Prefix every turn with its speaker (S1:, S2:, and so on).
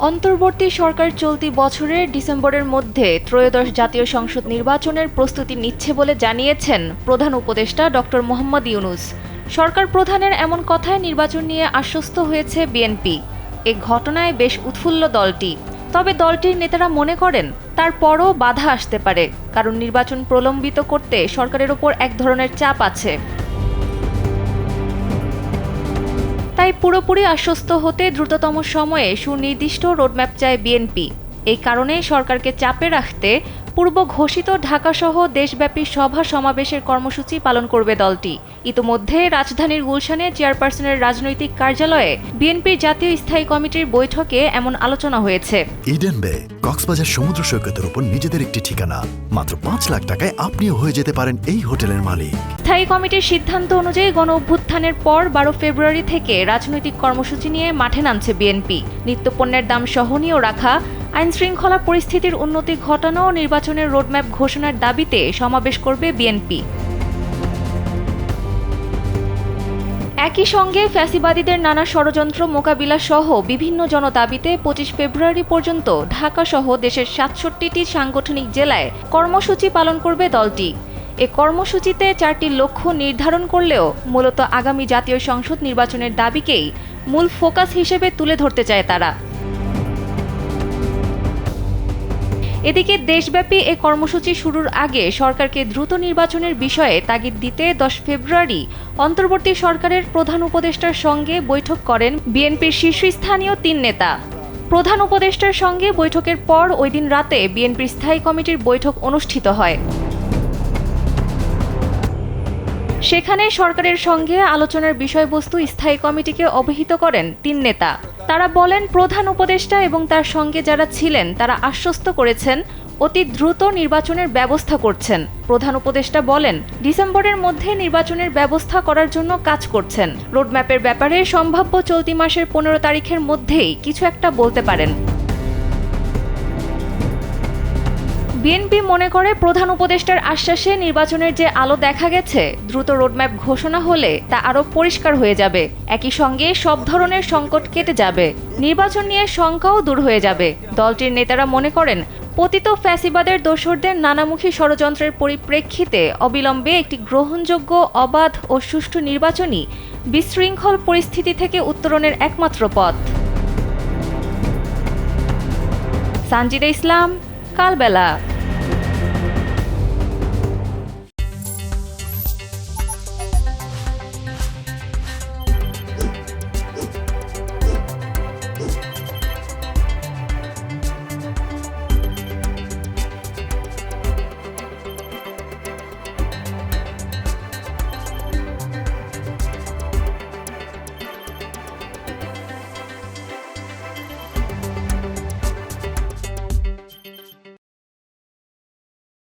S1: অন্তর্বর্তী সরকার চলতি বছরের ডিসেম্বরের মধ্যে ত্রয়োদশ জাতীয় সংসদ নির্বাচনের প্রস্তুতি নিচ্ছে বলে জানিয়েছেন প্রধান উপদেষ্টা ডক্টর মোহাম্মদ ইউনূস। সরকার প্রধানের এমন কথায় নির্বাচন নিয়ে আশ্বস্ত হয়েছে বিএনপি। এ ঘটনায় বেশ উৎফুল্ল দলটি। তবে দলটির নেতারা মনে করেন তারপরও বাধা আসতে পারে, কারণ নির্বাচন প্রলম্বিত করতে সরকারের ওপর এক ধরনের চাপ আছে। তাই পুরোপুরি আশ্বস্ত হতে দ্রুততম সময়ে সুনির্দিষ্ট রোডম্যাপ চায় বিএনপি। এই কারণে সরকারকে চাপে রাখতে পূর্ব ঘোষিত ঢাকাসহ দেশব্যাপী সভা সমাবেশের কর্মসূচি পালন করবে দলটি। ইতোমধ্যে রাজধানীর গুলশানে চেয়ারপারসনের রাজনৈতিক কার্যালয়ে বিএনপির জাতীয় স্থায়ী কমিটির বৈঠকে এমন আলোচনা হয়েছে।
S2: ইডেন বে কক্সবাজার সমুদ্র সৈকতের উপর নিজেদের একটি ঠিকানা। মাত্র ৫ লাখ টাকায় আপনিও হয়ে যেতে পারেন এই হোটেলের মালিক।
S1: স্থায়ী কমিটির সিদ্ধান্ত অনুযায়ী গণ অভ্যুত্থানের পর ১২ ফেব্রুয়ারি থেকে রাজনৈতিক কর্মসূচি নিয়ে মাঠে নামছে বিএনপি। নিত্যপণ্যের দাম সহনীয় রাখা, আইনশৃঙ্খলা পরিস্থিতির উন্নতি ঘটানো ও নির্বাচনের রোডম্যাপ ঘোষণার দাবিতে সমাবেশ করবে বিএনপি। একই সঙ্গে ফ্যাসিবাদীদের নানা ষড়যন্ত্র মোকাবিলা সহ বিভিন্ন জনদাবিতে ২৫ ফেব্রুয়ারি পর্যন্ত ঢাকাসহ দেশের ৬৭টি সাংগঠনিক জেলায় কর্মসূচি পালন করবে দলটি। এ কর্মসূচিতে ৪টি লক্ষ্য নির্ধারণ করলেও মূলত আগামী জাতীয় সংসদ নির্বাচনের দাবিকেই মূল ফোকাস হিসেবে তুলে ধরতে চায় তারা। এদিকে দেশব্যাপী এ কর্মসূচি শুরুর আগে সরকারকে দ্রুত নির্বাচনের বিষয়ে তাগিদ দিতে ১০ ফেব্রুয়ারি অন্তর্বর্তী সরকারের প্রধান উপদেষ্টার সঙ্গে বৈঠক করেন বিএনপির শীর্ষস্থানীয় ৩ নেতা। প্রধান উপদেষ্টার সঙ্গে বৈঠকের পর ওই দিন রাতে বিএনপির স্থায়ী কমিটির বৈঠক অনুষ্ঠিত হয়। সেখানে সরকারের সঙ্গে আলোচনার বিষয়বস্তু স্থায়ী কমিটিকে অবহিত করেন ৩ নেতা। তারা বলেন, প্রধান উপদেষ্টা এবং তার সঙ্গে যারা ছিলেন তারা আশ্বস্ত করেছেন অতি দ্রুত নির্বাচনের ব্যবস্থা করছেন। প্রধান উপদেষ্টা বলেন, ডিসেম্বরের মধ্যে নির্বাচনের ব্যবস্থা করার জন্য কাজ করছেন। রোডম্যাপের ব্যাপারে সম্ভাব্য চলতি মাসের ১৫ তারিখের মধ্যেই কিছু একটা বলতে পারেন। বিএনপি মনে করে প্রধান উপদেষ্টার আশ্বাসে নির্বাচনের যে আলো দেখা গেছে, দ্রুত রোডম্যাপ ঘোষণা হলে তা আরও পরিষ্কার হয়ে যাবে। একই সঙ্গে সব ধরনের সংকট কেটে যাবে, নির্বাচন নিয়ে শঙ্কাও দূর হয়ে যাবে। দলটির নেতারা মনে করেন পতিত ফ্যাসিবাদের দোসরদের নানামুখী ষড়যন্ত্রের পরিপ্রেক্ষিতে অবিলম্বে একটি গ্রহণযোগ্য, অবাধ ও সুষ্ঠু নির্বাচনই বিশৃঙ্খল পরিস্থিতি থেকে উত্তরণের একমাত্র পথ। সানজিদা ইসলাম, কালবেলা।